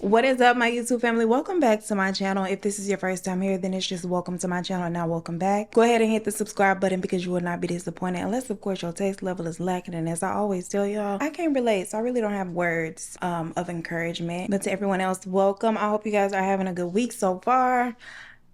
What is up, my YouTube family? Welcome back to my channel. If this is your first time here, then it's just welcome to my channel. Now welcome back. Go ahead and hit the subscribe button because you will not be disappointed unless of course your taste level is lacking. And as I always tell y'all, I can't relate, so I really don't have words of encouragement. But to everyone else, welcome. I hope you guys are having a good week so far.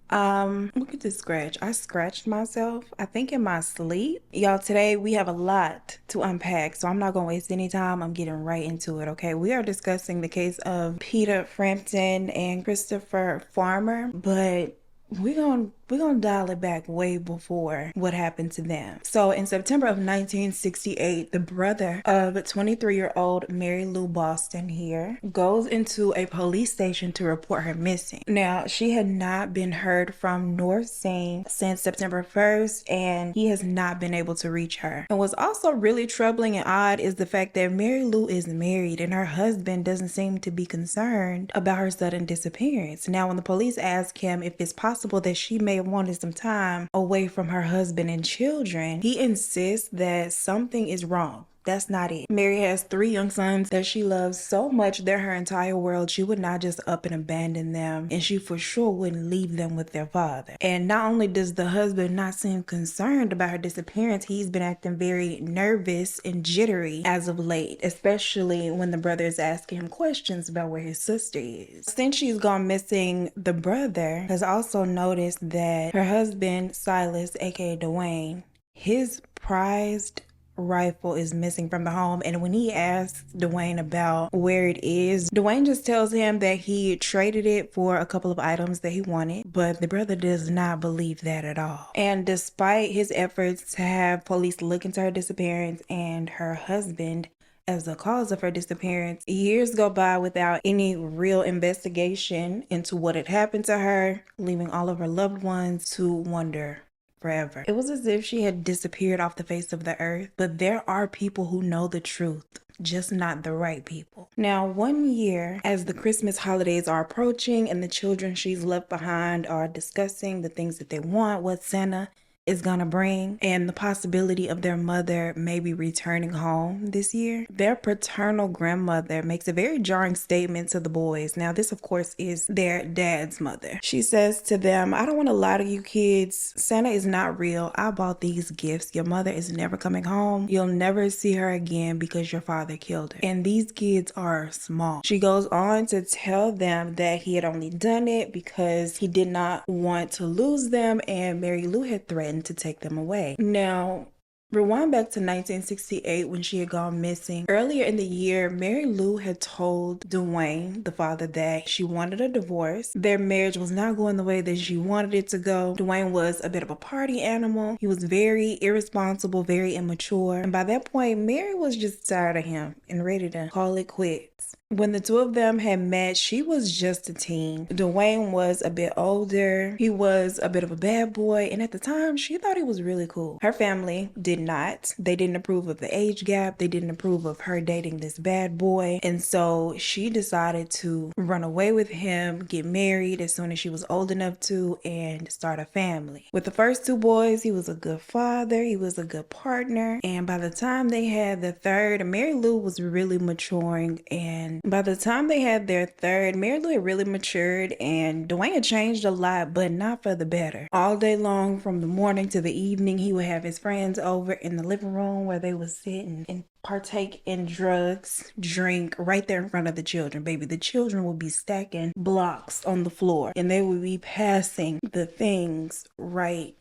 Look at this scratch. I scratched myself, I think in my sleep. Y'all, today we have a lot to unpack, so I'm not gonna waste any time. I'm getting right into it, okay? We are discussing the case of Peter Frampton and Christopher Farmer, but we're gonna dial it back way before what happened to them. So in September of 1968, the brother of 23-year-old Mary Lou Boston here goes into a police station to report her missing. Now, she had not been heard from nor seen since September 1st, and he has not been able to reach her. And what's also really troubling and odd is the fact that Mary Lou is married and her husband doesn't seem to be concerned about her sudden disappearance. Now, when the police ask him if it's possible that she may have wanted some time away from her husband and children, he insists that something is wrong. That's not it. Mary has 3 young sons that she loves so much they're her entire world. She would not just up and abandon them, and she for sure wouldn't leave them with their father. And not only does the husband not seem concerned about her disappearance, he's been acting very nervous and jittery as of late, especially when the brother is asking him questions about where his sister is. Since she's gone missing, the brother has also noticed that her husband, Silas, aka Dwayne, his prized rifle is missing from the home. And when he asks Dwayne about where it is, Dwayne just tells him that he traded it for a couple of items that he wanted, but the brother does not believe that at all. And despite his efforts to have police look into her disappearance and her husband as the cause of her disappearance, years go by without any real investigation into what had happened to her, leaving all of her loved ones to wonder forever. It was as if she had disappeared off the face of the earth, but there are people who know the truth, just not the right people. Now, one year, as the Christmas holidays are approaching and the children she's left behind are discussing the things that they want, what Santa is gonna bring, and the possibility of their mother maybe returning home this year, their paternal grandmother makes a very jarring statement to the boys. Now, this of course is their dad's mother. She says to them, "I don't want to lie to you kids. Santa is not real. I bought these gifts. Your mother is never coming home. You'll never see her again because your father killed her. And these kids are small." She goes on to tell them that he had only done it because he did not want to lose them, and Mary Lou had threatened to take them away. Now, rewind back to 1968 when she had gone missing. Earlier in the year, Mary Lou had told Dwayne, the father, that she wanted a divorce. Their marriage was not going the way that she wanted it to go. Dwayne was a bit of a party animal. He was very irresponsible, very immature. And by that point, Mary was just tired of him and ready to call it quits. When the two of them had met, she was just a teen. Dwayne was a bit older. He was a bit of a bad boy, and at the time, she thought he was really cool. Her family did not. They didn't approve of the age gap. They didn't approve of her dating this bad boy, and so she decided to run away with him, get married as soon as she was old enough to, and start a family. With the first 2 boys, he was a good father. He was a good partner, and by the time they had the third, Mary Lou was really maturing, and by the time they had their third, Mary Lou had really matured and Dwayne had changed a lot, but not for the better. All day long, from the morning to the evening, he would have his friends over in the living room where they would sit and partake in drugs, drink right there in front of the children. Baby, the children would be stacking blocks on the floor and they would be passing the things right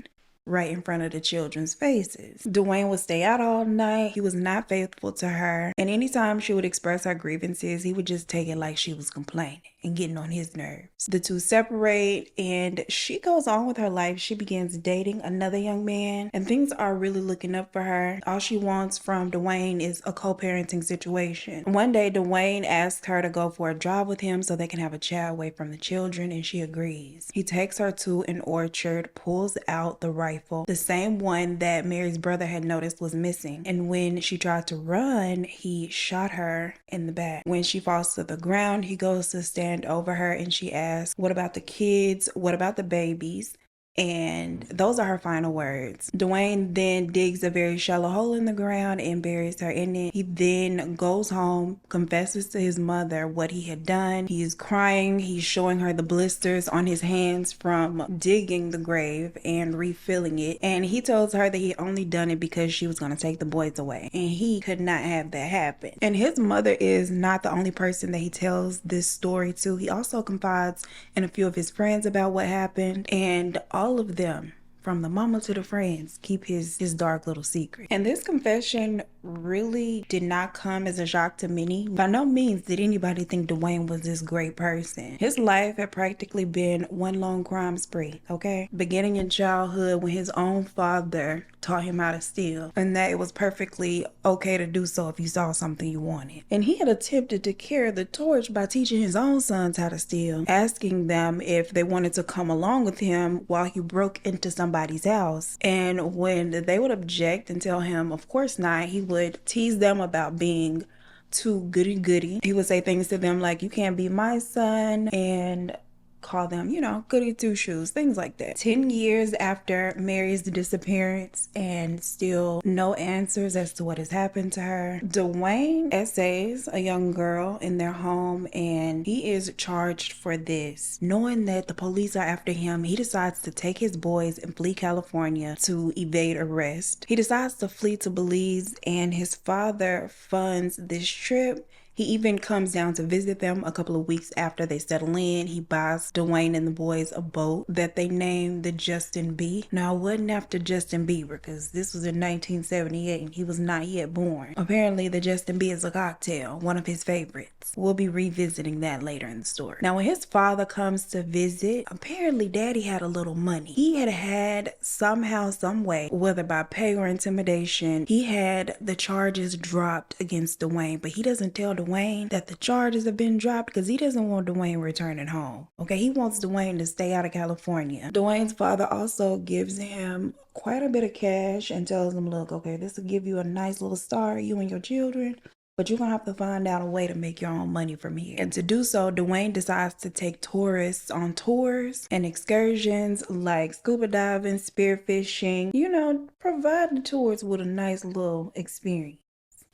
in front of the children's faces. Dwayne would stay out all night. He was not faithful to her. And anytime she would express her grievances, he would just take it like she was complaining and getting on his nerves. The two separate and she goes on with her life. She begins dating another young man and things are really looking up for her. All she wants from Dwayne is a co-parenting situation. One day, Dwayne asks her to go for a drive with him so they can have a chat away from the children, and she agrees. He takes her to an orchard, pulls out the rifle, the same one that Mary's brother had noticed was missing. And when she tried to run, he shot her in the back. When she falls to the ground, he goes to stand over her and she asks, "What about the kids? What about the babies?" And those are her final words. Dwayne then digs a very shallow hole in the ground and buries her in it. He then goes home, confesses to his mother what he had done. He's crying. He's showing her the blisters on his hands from digging the grave and refilling it. And he tells her that he only done it because she was going to take the boys away. And he could not have that happen. And his mother is not the only person that he tells this story to. He also confides in a few of his friends about what happened. And all of them, from the mama to the friends, keep his dark little secret. And this confession really did not come as a shock to many. By no means did anybody think Dwayne was this great person. His life had practically been one long crime spree, okay? Beginning in childhood when his own father taught him how to steal, and that it was perfectly okay to do so if you saw something you wanted. And he had attempted to carry the torch by teaching his own sons how to steal, asking them if they wanted to come along with him while he broke into somebody's house. And when they would object and tell him of course not, he would tease them about being too goody. He would say things to them like, you can't be my son, and call them, you know, goody two shoes, things like that. 10 years after Mary's disappearance and still no answers as to what has happened to her, Dwayne essays a young girl in their home, and he is charged for this. Knowing that the police are after him, he decides to take his boys and flee California to evade arrest. He decides to flee to Belize, and his father funds this trip. He even comes down to visit them a couple of weeks after they settle in. He buys Dwayne and the boys a boat that they named the Justin B. Now, it wasn't after Justin Bieber, because this was in 1978 and he was not yet born. Apparently, the Justin B is a cocktail, one of his favorites. We'll be revisiting that later in the story. Now, when his father comes to visit, apparently Daddy had a little money. He had somehow, some way, whether by pay or intimidation, he had the charges dropped against Dwayne, but he doesn't tell Dwayne that the charges have been dropped because he doesn't want Dwayne returning home. Okay, he wants Dwayne to stay out of California. Dwayne's father also gives him quite a bit of cash and tells him, look, okay, this will give you a nice little start, you and your children, but you're gonna have to find out a way to make your own money from here. And to do so, Dwayne decides to take tourists on tours and excursions like scuba diving, spearfishing, you know, provide the tourists with a nice little experience.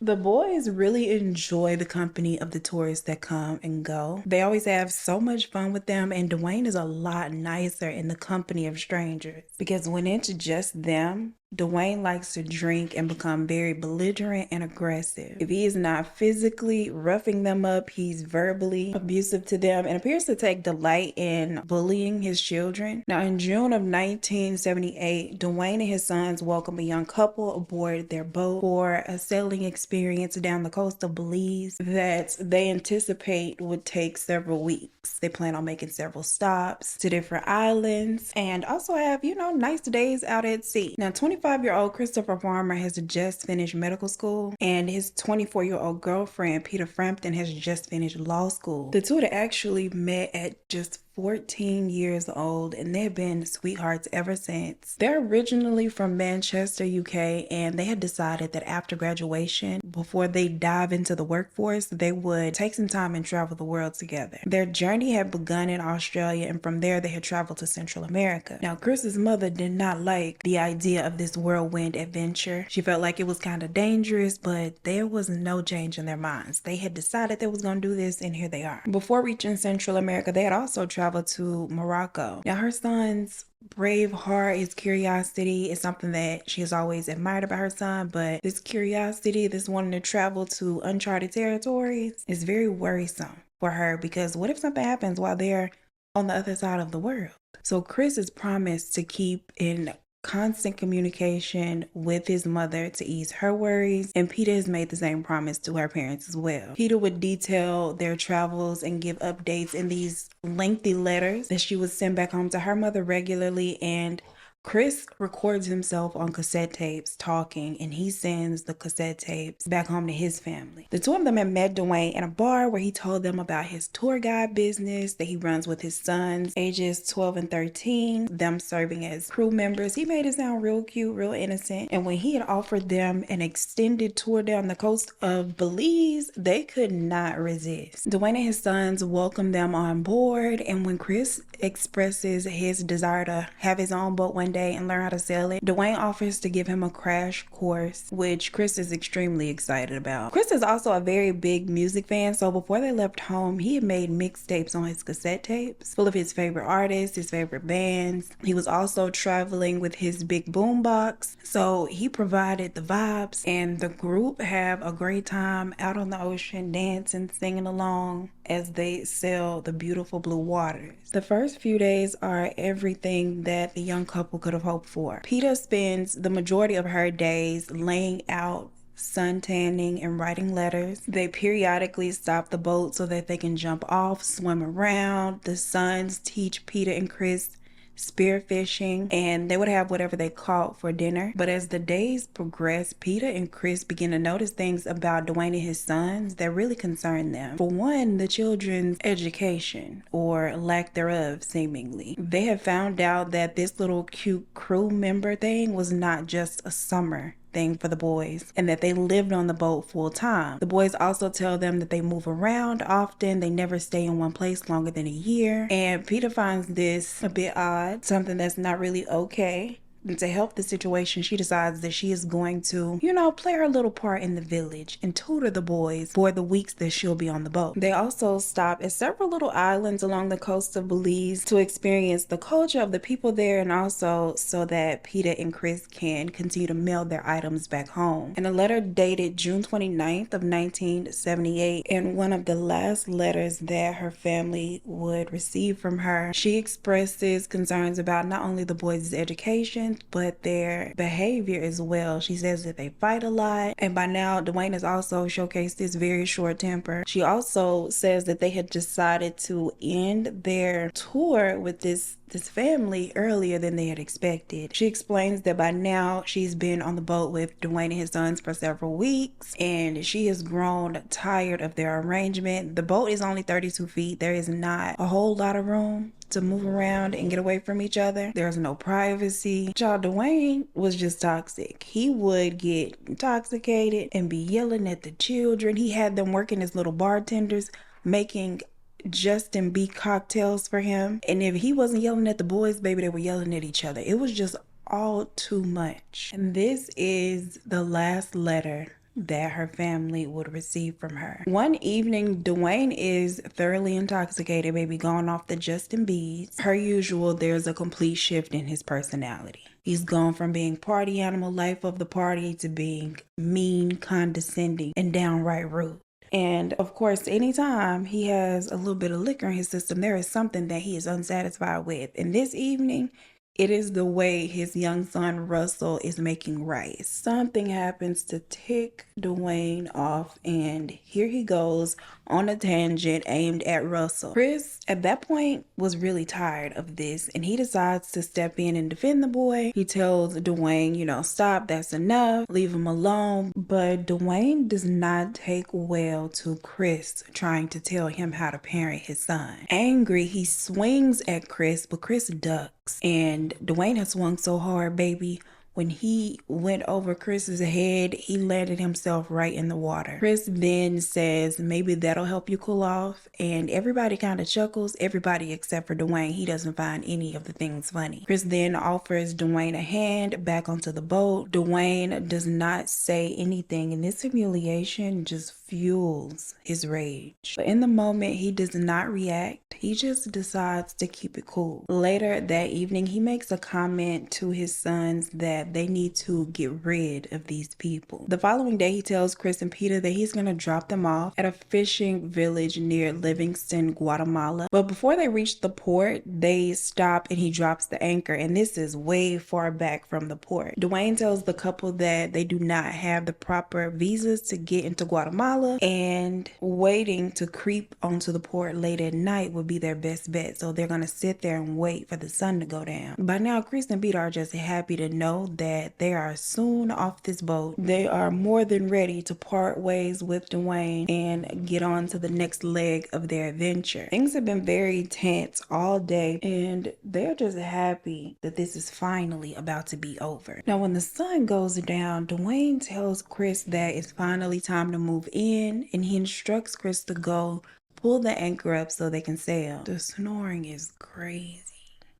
The boys really enjoy the company of the tourists that come and go. They always have so much fun with them, and Dwayne is a lot nicer in the company of strangers because when it's just them, Dwayne likes to drink and become very belligerent and aggressive. If he is not physically roughing them up, he's verbally abusive to them and appears to take delight in bullying his children. Now, in June of 1978, Dwayne and his sons welcome a young couple aboard their boat for a sailing experience down the coast of Belize that they anticipate would take several weeks. They plan on making several stops to different islands and also have, you know, nice days out at sea. Now, 25-year-old Christopher Farmer has just finished medical school, and his 24-year-old girlfriend, Peter Frampton, has just finished law school. The two had actually met at just 14 years old, and they've been sweethearts ever since. They're originally from Manchester, UK, and they had decided that after graduation, before they dive into the workforce, they would take some time and travel the world together. Their journey had begun in Australia, and from there they had traveled to Central America. Now, Chris's mother did not like the idea of this whirlwind adventure. She felt like it was kind of dangerous, but there was no change in their minds. They had decided they was going to do this, and here they are. Before reaching Central America, they had also traveled to Morocco. Now, her son's brave heart, his curiosity is something that she has always admired about her son, but this curiosity, this wanting to travel to uncharted territories is very worrisome for her because what if something happens while they're on the other side of the world? So Chris is promised to keep in constant communication with his mother to ease her worries, and Peter has made the same promise to her parents as well. Peter would detail their travels and give updates in these lengthy letters that she would send back home to her mother regularly, and Chris records himself on cassette tapes talking, and he sends the cassette tapes back home to his family. The two of them had met Dwayne in a bar where he told them about his tour guide business that he runs with his sons, ages 12 and 13, them serving as crew members. He made it sound real cute, real innocent. And when he had offered them an extended tour down the coast of Belize, they could not resist. Dwayne and his sons welcomed them on board, and when Chris expresses his desire to have his own boat one day and learn how to sail it, Dwayne offers to give him a crash course, which Chris is extremely excited about. Chris is also a very big music fan, so before they left home, he had made mixtapes on his cassette tapes full of his favorite artists, his favorite bands. He was also traveling with his big boombox, so he provided the vibes, and the group have a great time out on the ocean, dancing, singing along as they sail the beautiful blue waters. The first few days are everything that the young couple could have hoped for. Peta spends the majority of her days laying out, suntanning, and writing letters. They periodically stop the boat so that they can jump off, swim around. The sons teach Peta and Chris spearfishing, and they would have whatever they caught for dinner. But as the days progress, Peta and Chris begin to notice things about Dwayne and his sons that really concern them. For one, the children's education, or lack thereof, seemingly. They have found out that this little cute crew member thing was not just a summer thing for the boys, and that they lived on the boat full time. The boys also tell them that they move around often, they never stay in one place longer than a year, and Peta finds this a bit odd, something that's not really okay. And to help the situation, she decides that she is going to, play her little part in the village and tutor the boys for the weeks that she'll be on the boat. They also stop at several little islands along the coast of Belize to experience the culture of the people there, and also so that Peta and Chris can continue to mail their items back home. In a letter dated June 29th of 1978, and one of the last letters that her family would receive from her, she expresses concerns about not only the boys' education, but their behavior as well. She says that they fight a lot, and by now Dwayne has also showcased his very short temper. She also says that they had decided to end their tour with this family earlier than they had expected. She explains that by now she's been on the boat with Dwayne and his sons for several weeks, and she has grown tired of their arrangement. The boat is only 32 feet. There is not a whole lot of room to move around and get away from each other. There's no privacy. Child, Dwayne was just toxic. He would get intoxicated and be yelling at the children. He had them working as little bartenders, making Justin B cocktails for him. And if he wasn't yelling at the boys, baby, they were yelling at each other. It was just all too much. And this is the last letter that her family would receive from her. One evening, Dwayne is thoroughly intoxicated, baby, gone off the Justin B's. Per usual, there's a complete shift in his personality. He's gone from being party animal, life of the party, to being mean, condescending, and downright rude. And of course, anytime he has a little bit of liquor in his system, there is something that he is unsatisfied with. And this evening, it is the way his young son Russell is making rice. Something happens to tick Dwayne off, and here he goes on a tangent aimed at Russell. Chris, at that point, was really tired of this, and he decides to step in and defend the boy. He tells Dwayne, stop, that's enough, leave him alone. But Dwayne does not take well to Chris trying to tell him how to parent his son. Angry, he swings at Chris, but Chris ducks. And Dwayne has swung so hard, baby, when he went over Chris's head, he landed himself right in the water. Chris then says, maybe that'll help you cool off. And everybody kind of chuckles, everybody except for Dwayne. He doesn't find any of the things funny. Chris then offers Dwayne a hand back onto the boat. Dwayne does not say anything, and this humiliation just fuels his rage. But in the moment, he does not react. He just decides to keep it cool. Later that evening, he makes a comment to his sons that they need to get rid of these people. The following day, he tells Chris and Peta that he's going to drop them off at a fishing village near Livingston, Guatemala. But before they reach the port, they stop and he drops the anchor, and this is way far back from the port. Dwayne tells the couple that they do not have the proper visas to get into Guatemala, umbrella, and waiting to creep onto the port late at night would be their best bet. So they're gonna sit there and wait for the sun to go down. By now, Chris and Peter are just happy to know that they are soon off this boat. They are more than ready to part ways with Dwayne and get on to the next leg of their adventure. Things have been very tense all day, and they're just happy that this is finally about to be over. Now, when the sun goes down, Dwayne tells Chris that it's finally time to move in, and he instructs Chris to go pull the anchor up so they can sail. The snoring is crazy.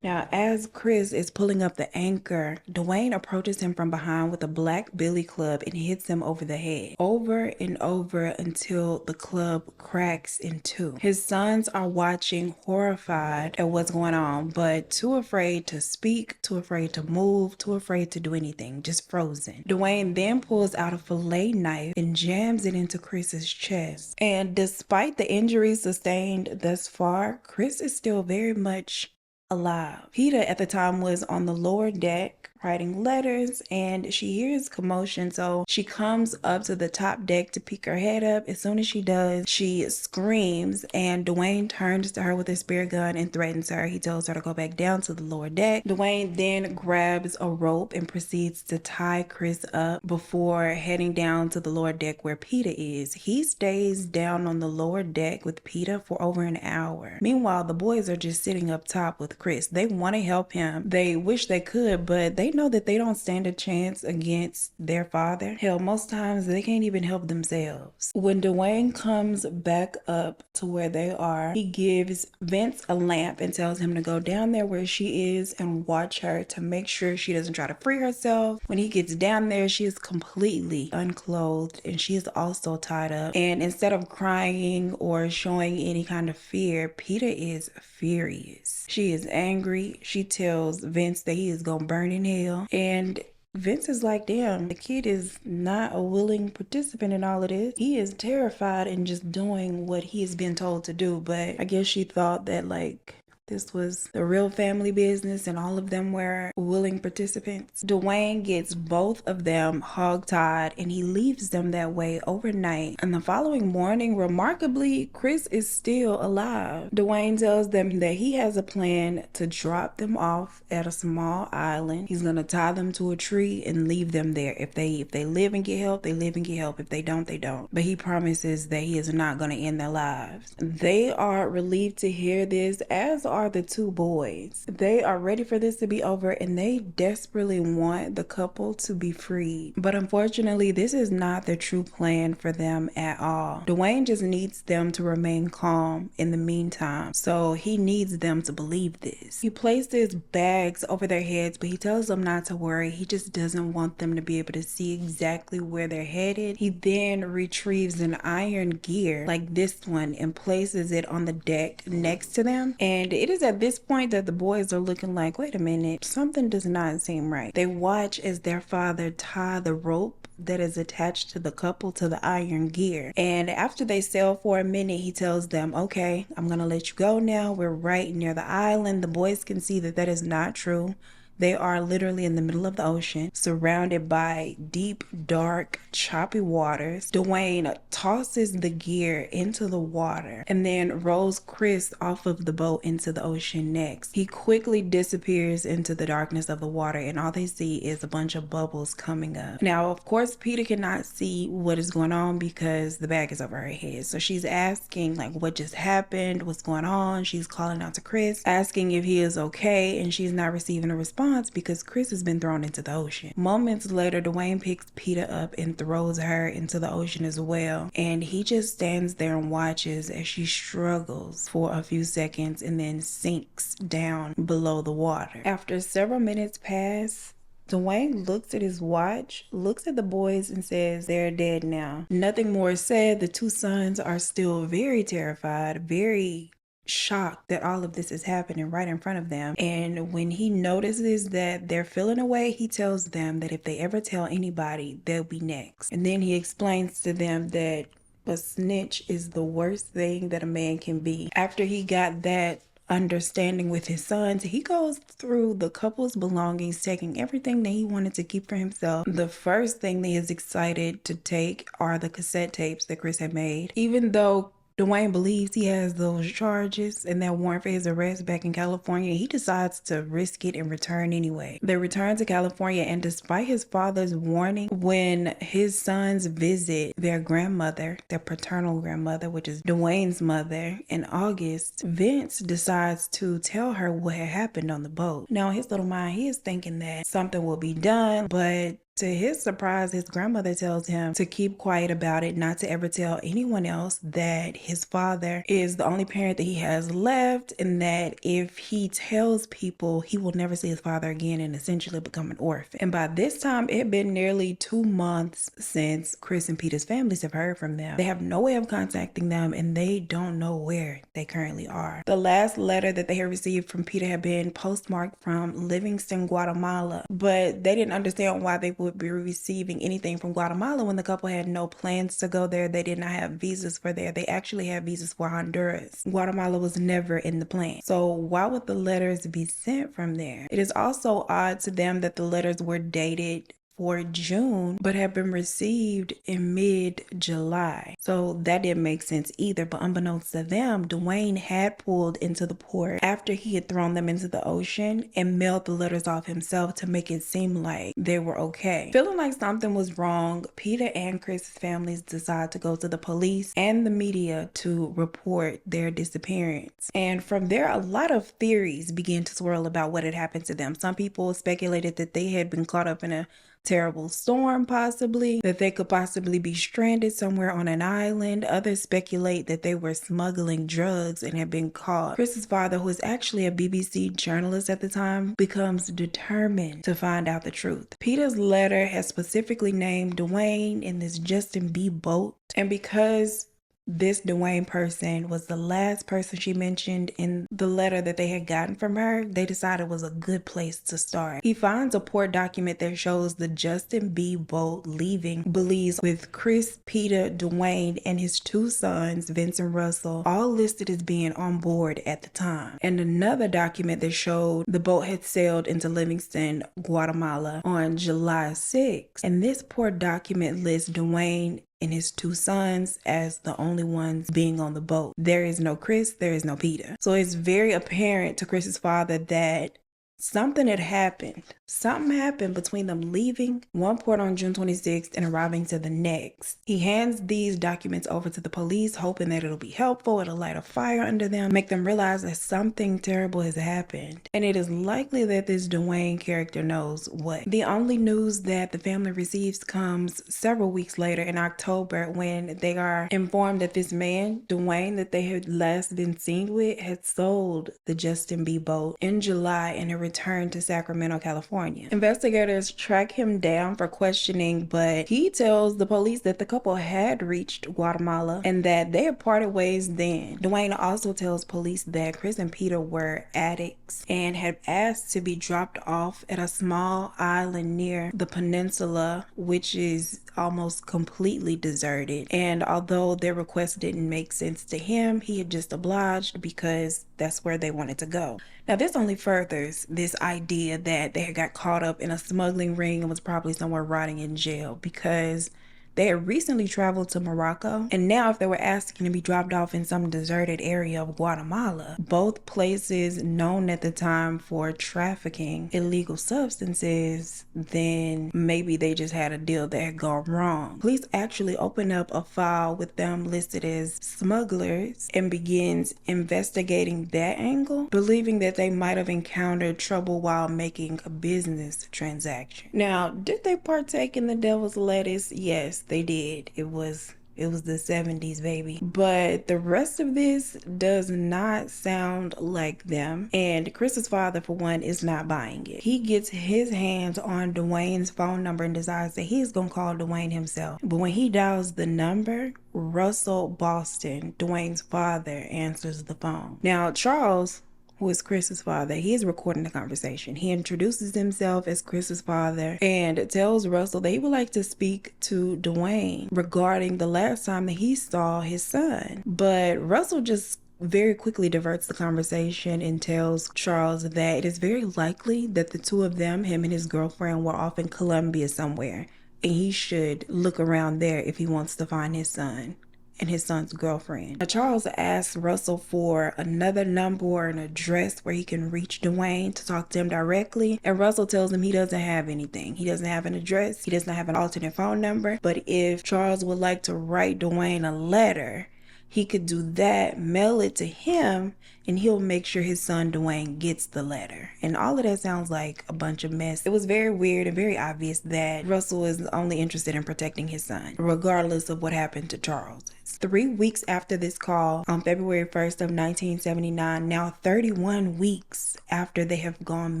Now, as Chris is pulling up the anchor, Dwayne approaches him from behind with a black billy club and hits him over the head, over and over until the club cracks in two. His sons are watching, horrified at what's going on, but too afraid to speak, too afraid to move, too afraid to do anything, just frozen. Dwayne then pulls out a fillet knife and jams it into Chris's chest. And despite the injuries sustained thus far, Chris is still very much alive. Peter at the time was on the lower deck writing letters, and she hears commotion, so she comes up to the top deck to peek her head up. As soon as she does, she screams, and Dwayne turns to her with his spear gun and threatens her. He tells her to go back down to the lower deck. Dwayne then grabs a rope and proceeds to tie Chris up before heading down to the lower deck where Peter is. He stays down on the lower deck with Peter for over an hour. Meanwhile, the boys are just sitting up top with Chris. They want to help him. They wish they could, but they know that they don't stand a chance against their father. Hell, most times they can't even help themselves. When Dwayne comes back up to where they are, he gives Vince a lamp and tells him to go down there where she is and watch her to make sure she doesn't try to free herself. When he gets down there, she is completely unclothed and she is also tied up. And instead of crying or showing any kind of fear, Peter is furious. She is angry. She tells Vince that he is gonna burn in hell, and Vince is like, damn, the kid is not a willing participant in all of this. He is terrified and just doing what he has been told to do. But I guess she thought that like this was the real family business and all of them were willing participants. Dwayne gets both of them hogtied and he leaves them that way overnight. And the following morning, remarkably, Chris is still alive. Dwayne tells them that he has a plan to drop them off at a small island. He's gonna tie them to a tree and leave them there. If they live and get help, they live and get help. If they don't, they don't. But he promises that he is not gonna end their lives. They are relieved to hear this, as are the two boys. They are ready for this to be over and they desperately want the couple to be free. But unfortunately, this is not the true plan for them at all. Dwayne just needs them to remain calm in the meantime. So he needs them to believe this. He places bags over their heads, but he tells them not to worry. He just doesn't want them to be able to see exactly where they're headed. He then retrieves an iron gear like this one and places it on the deck next to them. And it is at this point that the boys are looking like, wait a minute, something does not seem right. They watch as their father tie the rope that is attached to the couple to the iron gear. And after they sail for a minute, he tells them, okay, I'm gonna let you go now. We're right near the island. The boys can see that that is not true. They are literally in the middle of the ocean, surrounded by deep, dark, choppy waters. Dwayne tosses the gear into the water and then rolls Chris off of the boat into the ocean next. He quickly disappears into the darkness of the water and all they see is a bunch of bubbles coming up. Now, of course, Peter cannot see what is going on because the bag is over her head. So she's asking like what just happened, what's going on. She's calling out to Chris, asking if he is okay, and she's not receiving a response because Chris has been thrown into the ocean. Moments later, Dwayne picks Peter up and throws her into the ocean as well. And he just stands there and watches as she struggles for a few seconds and then sinks down below the water. After several minutes pass, Dwayne looks at his watch, looks at the boys and says they're dead now. Nothing more is said. The two sons are still very terrified, very shocked that all of this is happening right in front of them. And when he notices that they're feeling away, he tells them that if they ever tell anybody, they'll be next. And then he explains to them that a snitch is the worst thing that a man can be. After he got that understanding with his sons. He goes through the couple's belongings, taking everything that he wanted to keep for himself. The first thing that he's excited to take are the cassette tapes that Chris had made. Even though Dwayne believes he has those charges and that warrant for his arrest back in California, he decides to risk it and return anyway. They return to California, and despite his father's warning, when his sons visit their grandmother, their paternal grandmother, which is Dwayne's mother, in August, Vince decides to tell her what had happened on the boat. Now, in his little mind, he is thinking that something will be done, but to his surprise, his grandmother tells him to keep quiet about it, not to ever tell anyone else that his father is the only parent that he has left, and that if he tells people, he will never see his father again and essentially become an orphan. And by this time, it had been nearly 2 months since Chris and Peter's families have heard from them. They have no way of contacting them, and they don't know where they currently are. The last letter that they had received from Peter had been postmarked from Livingston, Guatemala, but they didn't understand why they would be receiving anything from Guatemala when the couple had no plans to go there. They did not have visas for there. They actually had visas for Honduras. Guatemala was never in the plan. So why would the letters be sent from there? It is also odd to them that the letters were dated for June, but have been received in mid-July. So that didn't make sense either. But unbeknownst to them, Dwayne had pulled into the port after he had thrown them into the ocean and mailed the letters off himself to make it seem like they were okay. Feeling like something was wrong, Peter and Chris's families decide to go to the police and the media to report their disappearance. And from there, a lot of theories began to swirl about what had happened to them. Some people speculated that they had been caught up in a terrible storm, possibly, that they could possibly be stranded somewhere on an island. Others speculate that they were smuggling drugs and had been caught. Chris's father, who was actually a BBC journalist at the time, becomes determined to find out the truth. Peter's letter has specifically named Dwayne in this Justin B boat, and because this Dwayne person was the last person she mentioned in the letter that they had gotten from her, they decided it was a good place to start. He finds a port document that shows the Justin B boat leaving Belize with Chris, Peter, Dwayne, and his 2 sons, Vince and Russell, all listed as being on board at the time. And another document that showed the boat had sailed into Livingston, Guatemala on July 6th. And this port document lists Dwayne and his 2 sons as the only ones being on the boat. There is no Chris, there is no Peter. So it's very apparent to Chris's father that something had happened. Something happened between them leaving one port on June 26th and arriving to the next. He hands these documents over to the police, hoping that it'll be helpful, it'll light a fire under them, make them realize that something terrible has happened. And it is likely that this Dwayne character knows what. The only news that the family receives comes several weeks later in October, when they are informed that this man, Dwayne, that they had last been seen with, had sold the Justin B boat in July and had returned to Sacramento, California. Investigators track him down for questioning, but he tells the police that the couple had reached Guatemala and that they had parted ways then. Dwayne also tells police that Chris and Peter were addicts and had asked to be dropped off at a small island near the peninsula, which is almost completely deserted. And although their request didn't make sense to him, he had just obliged because that's where they wanted to go. Now, this only furthers this idea that they had got caught up in a smuggling ring and was probably somewhere rotting in jail, because they had recently traveled to Morocco, and now if they were asking to be dropped off in some deserted area of Guatemala, both places known at the time for trafficking illegal substances, then maybe they just had a deal that had gone wrong. Police actually open up a file with them listed as smugglers and begins investigating that angle, believing that they might have encountered trouble while making a business transaction. Now, did they partake in the devil's lettuce? Yes, they did. It was the 70s, baby. But the rest of this does not sound like them. And Chris's father, for one, is not buying it. He gets his hands on Dwayne's phone number and decides that he's gonna call Dwayne himself. But when he dials the number, Russell Boston, Dwayne's father, answers the phone. Now, Charles, who is Chris's father, he is recording the conversation. He introduces himself as Chris's father and tells Russell that he would like to speak to Dwayne regarding the last time that he saw his son. But Russell just very quickly diverts the conversation and tells Charles that it is very likely that the two of them, him and his girlfriend, were off in Colombia somewhere, and he should look around there if he wants to find his son and his son's girlfriend. Now, Charles asks Russell for another number or an address where he can reach Dwayne to talk to him directly, and Russell tells him he doesn't have anything. He doesn't have an address, he doesn't have an alternate phone number, but if Charles would like to write Dwayne a letter, he could do that, mail it to him, and he'll make sure his son Dwayne gets the letter. And all of that sounds like a bunch of mess. It was very weird and very obvious that Russell is only interested in protecting his son, regardless of what happened to Charles. 3 weeks after this call, on February 1st of 1979, now 31 weeks after they have gone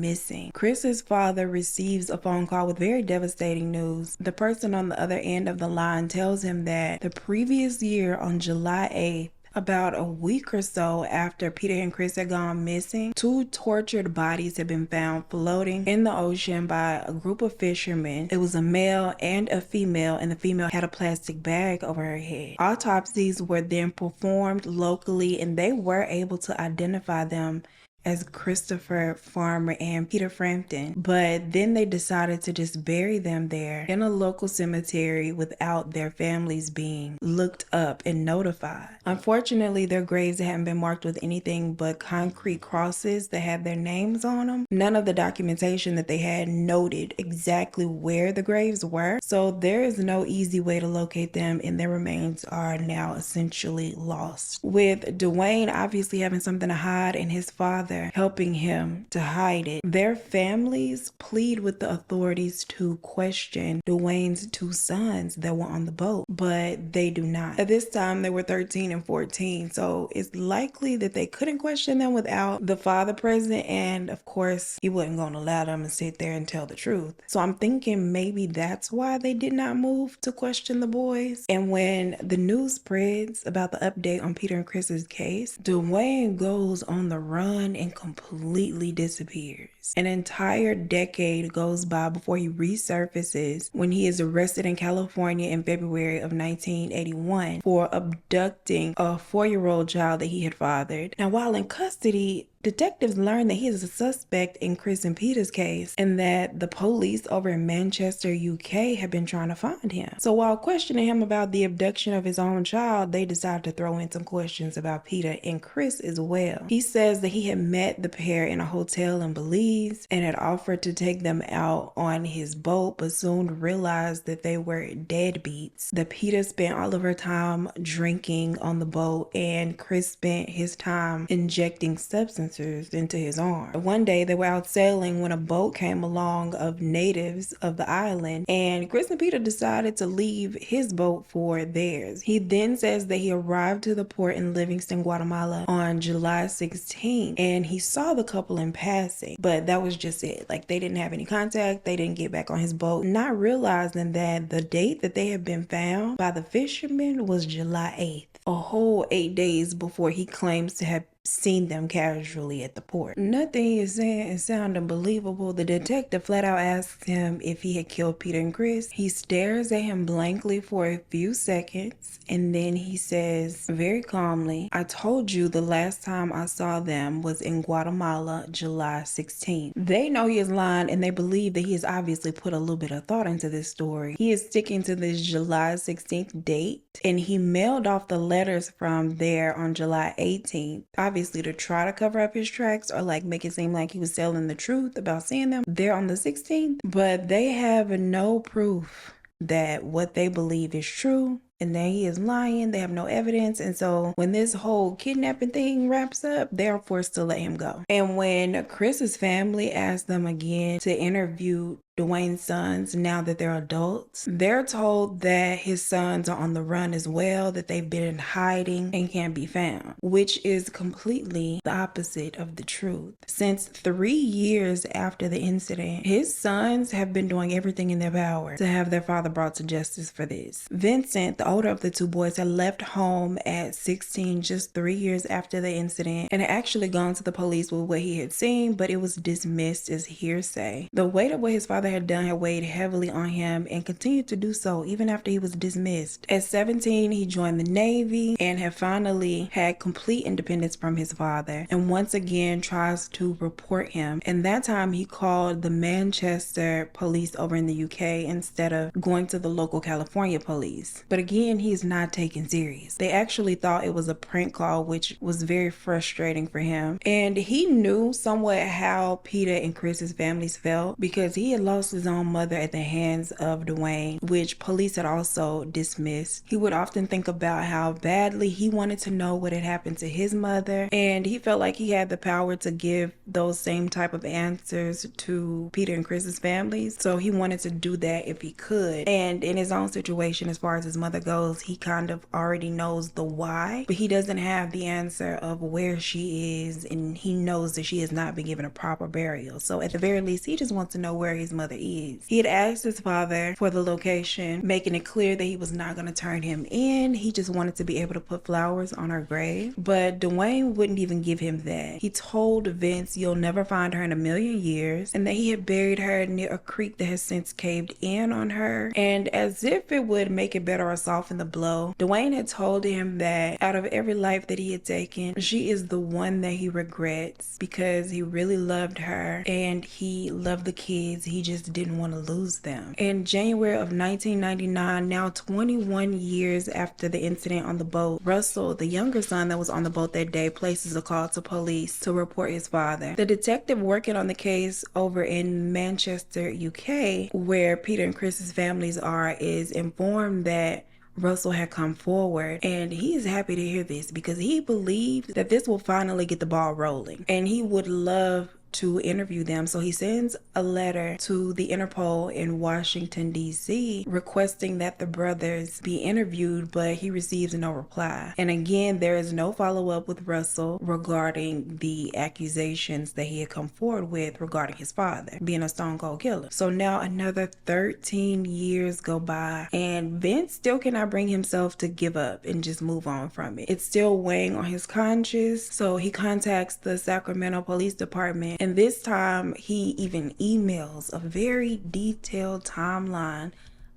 missing, Chris's father receives a phone call with very devastating news. The person on the other end of the line tells him that the previous year on July 8th, about a week or so after Peter and Chris had gone missing, 2 tortured bodies had been found floating in the ocean by a group of fishermen. It was a male and a female, and the female had a plastic bag over her head. Autopsies were then performed locally, and they were able to identify them as Christopher Farmer and Peter Frampton, but then they decided to just bury them there in a local cemetery without their families being looked up and notified. Unfortunately, their graves hadn't been marked with anything but concrete crosses that had their names on them. None of the documentation that they had noted exactly where the graves were, so there is no easy way to locate them, and their remains are now essentially lost. With Dwayne obviously having something to hide and his father helping him to hide it, their families plead with the authorities to question Dwayne's 2 sons that were on the boat, but they do not. At this time, they were 13 and 14, so it's likely that they couldn't question them without the father present, and of course, he wasn't going to allow them to sit there and tell the truth. So I'm thinking maybe that's why they did not move to question the boys. And when the news spreads about the update on Peter and Chris's case, Dwayne goes on the run and completely disappears. An entire decade goes by before he resurfaces when he is arrested in California in February of 1981 for abducting a 4-year-old child that he had fathered. Now, while in custody, detectives learn that he is a suspect in Chris and Peter's case, and that the police over in Manchester, UK have been trying to find him. So while questioning him about the abduction of his own child, they decide to throw in some questions about Peter and Chris as well. He says that he had met the pair in a hotel in Belize and had offered to take them out on his boat, but soon realized that they were deadbeats. That Peter spent all of her time drinking on the boat, and Chris spent his time injecting substances into his arm. One day they were out sailing when a boat came along of natives of the island, and Chris and Peter decided to leave his boat for theirs. He then says that he arrived to the port in Livingston, Guatemala on July 16, and he saw the couple in passing, but that was just it. Like, they didn't have any contact, they didn't get back on his boat, not realizing that the date that they had been found by the fishermen was July 8th, a whole 8 days before he claims to have seen them casually at the port. Nothing he is saying is sounding believable. The detective flat out asks him if he had killed Peter and Chris. He stares at him blankly for a few seconds, and then he says very calmly, "I told you the last time I saw them was in Guatemala, July 16th. They know he is lying, and they believe that he has obviously put a little bit of thought into this story. He is sticking to this July 16th date, and he mailed off the letters from there on July 18th. Obviously to try to cover up his tracks, or like make it seem like he was telling the truth about seeing them there on the 16th, but they have no proof that what they believe is true and that he is lying. They have no evidence, and so when this whole kidnapping thing wraps up, they're forced to let him go. And when Chris's family asked them again to interview Dwayne's sons now that they're adults, they're told that his sons are on the run as well, that they've been in hiding and can't be found, which is completely the opposite of the truth. Since 3 years after the incident, his sons have been doing everything in their power to have their father brought to justice for this. Vincent, the older of the two boys had left home at 16, just 3 years after the incident, and had actually gone to the police with what he had seen, but it was dismissed as hearsay. The weight of what his father had done had weighed heavily on him and continued to do so even after he was dismissed. At 17, he joined the Navy and had finally had complete independence from his father, and once again tries to report him. And that time he called the Manchester police over in the UK instead of going to the local California police. But again, he's not taken serious. They actually thought it was a prank call, which was very frustrating for him. And he knew somewhat how Peter and Chris's families felt because he had lost his own mother at the hands of Dwayne, which police had also dismissed. He would often think about how badly he wanted to know what had happened to his mother, and he felt like he had the power to give those same type of answers to Peter and Chris's families, so he wanted to do that if he could. And in his own situation, as far as his mother goes, he kind of already knows the why, but he doesn't have the answer of where she is, and he knows that she has not been given a proper burial. So at the very least, he just wants to know where his mother is. He had asked his father for the location, making it clear that he was not going to turn him in. He just wanted to be able to put flowers on her grave, but Dwayne wouldn't even give him that. He told Vince, "You'll never find her in a million years," and that he had buried her near a creek that has since caved in on her. And as if it would make it better or soften the blow, Dwayne had told him that out of every life that he had taken, she is the one that he regrets because he really loved her and he loved the kids. He just didn't want to lose them. In January of 1999, now 21 years after the incident on the boat, Russell, the younger son that was on the boat that day, places a call to police to report his father. The detective working on the case over in Manchester, UK, where Peter and Chris's families are, is informed that Russell had come forward, and he is happy to hear this because he believes that this will finally get the ball rolling, and he would love to interview them. So he sends a letter to the Interpol in Washington, D.C. requesting that the brothers be interviewed, but he receives no reply. And again, there is no follow-up with Russell regarding the accusations that he had come forward with regarding his father being a stone cold killer. So now another 13 years go by, and Vince still cannot bring himself to give up and just move on from it. It's still weighing on his conscience, so he contacts the Sacramento Police Department, and this time he even emails a very detailed timeline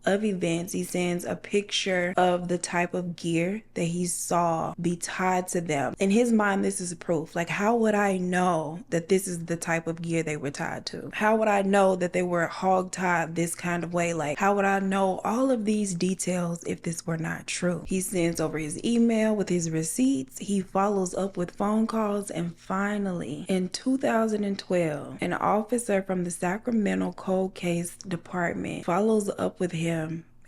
of events. He sends a picture of the type of gear that he saw be tied to them. In his mind, this is proof. Like, how would I know that this is the type of gear they were tied to? How would I know that they were hog tied this kind of way? Like, how would I know all of these details if this were not true? He sends over his email with his receipts. He follows up with phone calls, and finally, in 2012, an officer from the Sacramento Cold Case Department follows up with him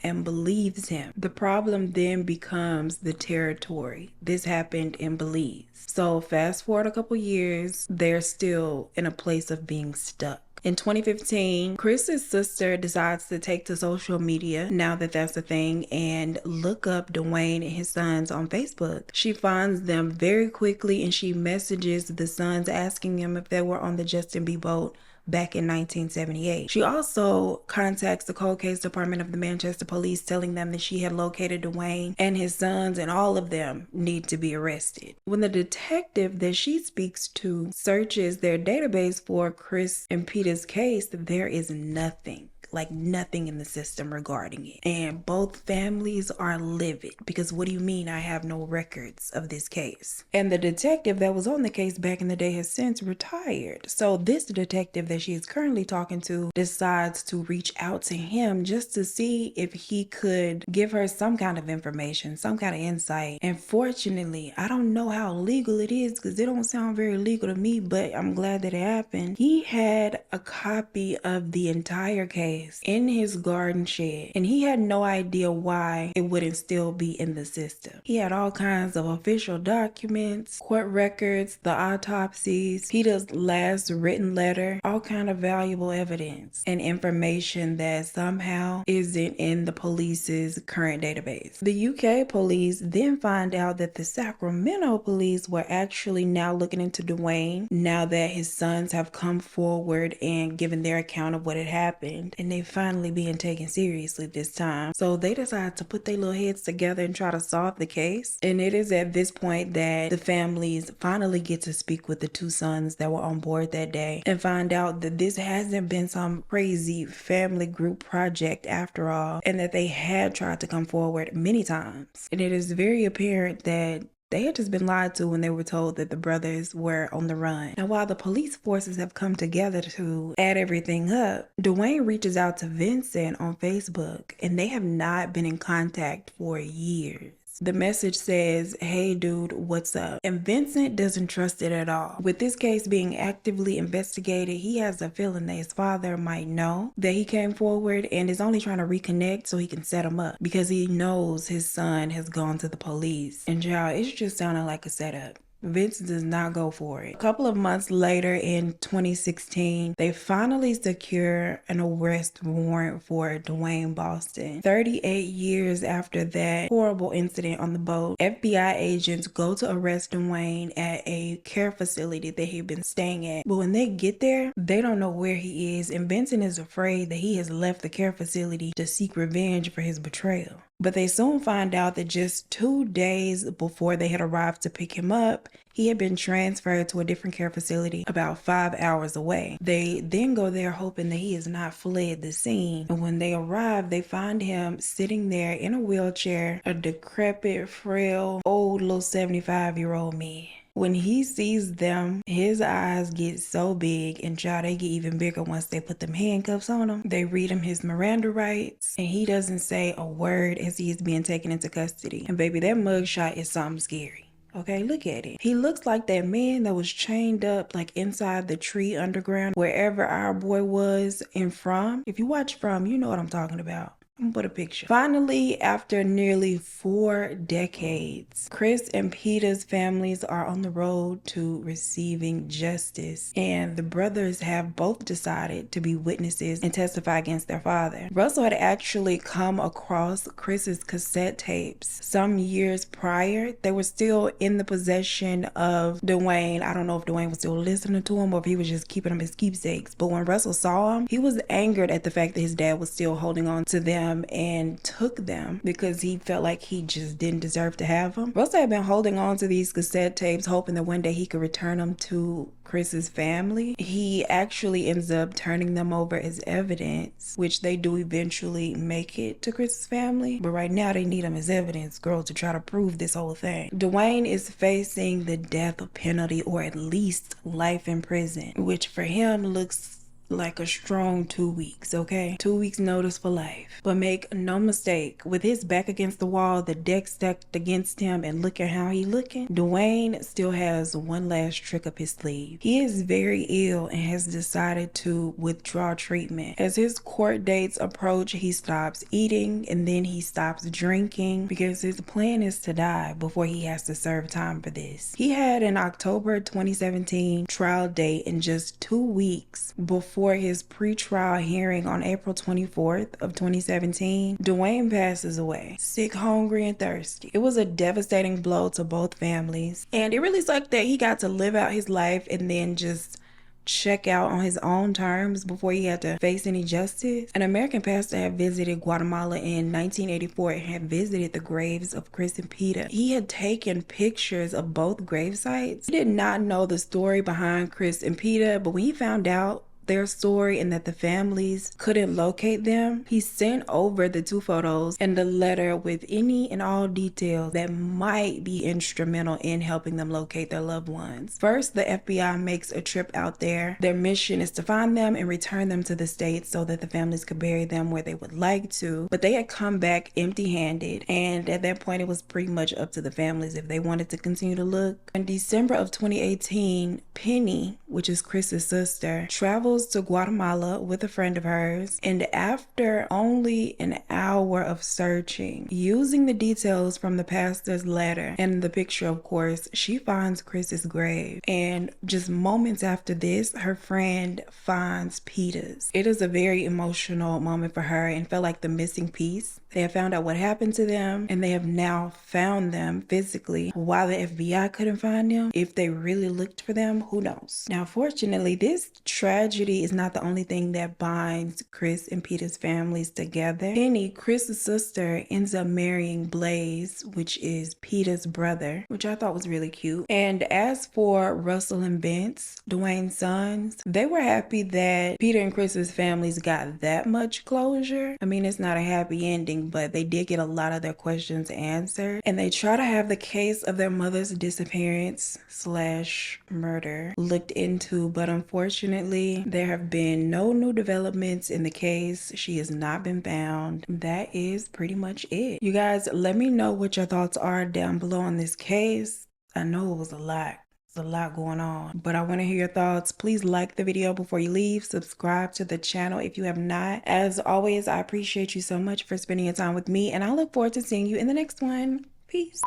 and believes him. The problem then becomes the territory. This happened in Belize. So fast forward a couple years, they're still in a place of being stuck. In 2015, Chris's sister decides to take to social media, now that that's a thing, and look up Dwayne and his sons on Facebook. She finds them very quickly, and she messages the sons asking them if they were on the Justin B. boat back in 1978. She also contacts the cold case department of the Manchester police, telling them that she had located Dwayne and his sons, and all of them need to be arrested. When the detective that she speaks to searches their database for Chris and Peter's case, there is nothing. Like nothing in the system regarding it. And both families are livid because what do you mean I have no records of this case? And the detective that was on the case back in the day has since retired. So this detective that she is currently talking to decides to reach out to him just to see if he could give her some kind of information, some kind of insight. And fortunately, I don't know how legal it is because it don't sound very legal to me, but I'm glad that it happened. He had a copy of the entire case in his garden shed, and he had no idea why it wouldn't still be in the system. He had all kinds of official documents, court records, the autopsies, Peter's last written letter, all kind of valuable evidence and information that somehow isn't in the police's current database. The UK police then find out that the Sacramento police were actually now looking into Dwayne now that his sons have come forward and given their account of what had happened, and they finally being taken seriously this time. So they decide to put their little heads together and try to solve the case. And it is at this point that the families finally get to speak with the two sons that were on board that day and find out that this hasn't been some crazy family group project after all, and that they had tried to come forward many times. And it is very apparent that they had just been lied to when they were told that the brothers were on the run. Now, while the police forces have come together to add everything up, Dwayne reaches out to Vincent on Facebook, and they have not been in contact for years. The message says, "Hey dude, what's up?" And Vincent doesn't trust it at all. With this case being actively investigated, he has a feeling that his father might know that he came forward and is only trying to reconnect so he can set him up, because he knows his son has gone to the police. And y'all, it's just sounding like a setup. Vince does not go for it. A couple of months later in 2016, they finally secure an arrest warrant for Dwayne Boston. 38 years after that horrible incident on the boat, FBI agents go to arrest Dwayne at a care facility that he'd been staying at. But when they get there, they don't know where he is, and Vincent is afraid that he has left the care facility to seek revenge for his betrayal. But they soon find out that just 2 days before they had arrived to pick him up, he had been transferred to a different care facility about 5 hours away. They then go there hoping that he has not fled the scene. And when they arrive, they find him sitting there in a wheelchair, a decrepit, frail, old little 75-year-old man. When he sees them, his eyes get so big, and they get even bigger once they put them handcuffs on him. They read him his Miranda rights, and he doesn't say a word as he is being taken into custody. And baby, that mugshot is something scary. Okay, look at it. He looks like that man that was chained up like inside the tree underground, wherever our boy was in From. If you watch From, you know what I'm talking about. I'm gonna put a picture. Finally, after nearly 4 decades, Chris and Peter's families are on the road to receiving justice, and the brothers have both decided to be witnesses and testify against their father. Russell had actually come across Chris's cassette tapes some years prior. They were still in the possession of Dwayne. I don't know if Dwayne was still listening to him or if he was just keeping them as keepsakes. But when Russell saw him, he was angered at the fact that his dad was still holding on to them and took them because he felt like he just didn't deserve to have them. Russell had been holding on to these cassette tapes, hoping that one day he could return them to Chris's family. He actually ends up turning them over as evidence, which they do eventually make it to Chris's family. But right now they need them as evidence, girl, to try to prove this whole thing. Dwayne is facing the death penalty, or at least life in prison, which for him looks like a strong 2 weeks, okay? 2 weeks notice for life. But make no mistake, with his back against the wall, the deck stacked against him, and look at how he looking, Dwayne still has one last trick up his sleeve. He is very ill and has decided to withdraw treatment. As his court dates approach, he stops eating and then he stops drinking because his plan is to die before he has to serve time for this. He had an October 2017 trial date, and just 2 weeks before his pre-trial hearing on April 24th of 2017, Dwayne passes away, sick, hungry, and thirsty. It was a devastating blow to both families, and it really sucked that he got to live out his life and then just check out on his own terms before he had to face any justice. An American pastor had visited Guatemala in 1984 and had visited the graves of Chris and Peter. He had taken pictures of both grave sites. He did not know the story behind Chris and Peter, but when he found out their story and that the families couldn't locate them, he sent over the 2 photos and a letter with any and all details that might be instrumental in helping them locate their loved ones. First, the FBI makes a trip out there. Their mission is to find them and return them to the States so that the families could bury them where they would like to. But they had come back empty-handed, and at that point it was pretty much up to the families if they wanted to continue to look. In December of 2018, Penny, which is Chris's sister, travels to Guatemala with a friend of hers, and after only an hour of searching, using the details from the pastor's letter and the picture, of course, she finds Chris's grave. And just moments after this, her friend finds Peter's. It is a very emotional moment for her and felt like the missing piece. They have found out what happened to them, and they have now found them physically. Why the FBI couldn't find them, if they really looked for them, who knows? Now, fortunately, this tragedy tragedy is not the only thing that binds Chris and Peter's families together. Penny, Chris's sister, ends up marrying Blaze, which is Peter's brother, which I thought was really cute. And as for Russell and Vince, Dwayne's sons, they were happy that Peter and Chris's families got that much closure. I mean, it's not a happy ending, but they did get a lot of their questions answered. And they try to have the case of their mother's disappearance / murder looked into, but unfortunately, there have been no new developments in the case. She has not been found. That is pretty much it. You guys, let me know what your thoughts are down below on this case. I know it was a lot. There's a lot going on, but I want to hear your thoughts. Please like the video before you leave. Subscribe to the channel if you have not. As always, I appreciate you so much for spending your time with me, and I look forward to seeing you in the next one. Peace.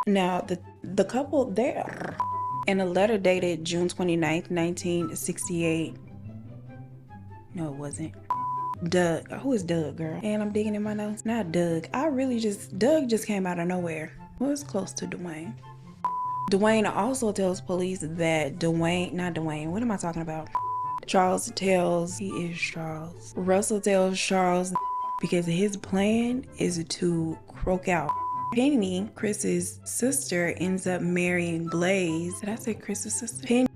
Now, the couple there, in a letter dated June 29th, 1968. No, it wasn't. Doug. Who is Doug, girl? And I'm digging in my notes. Not Doug. Doug just came out of nowhere. Well, it's close to Dwayne. Dwayne also tells police that what am I talking about? He is Charles. Russell tells Charles because his plan is to croak out. Penny, Chris's sister, ends up marrying Blaze. Did I say Chris's sister? Penny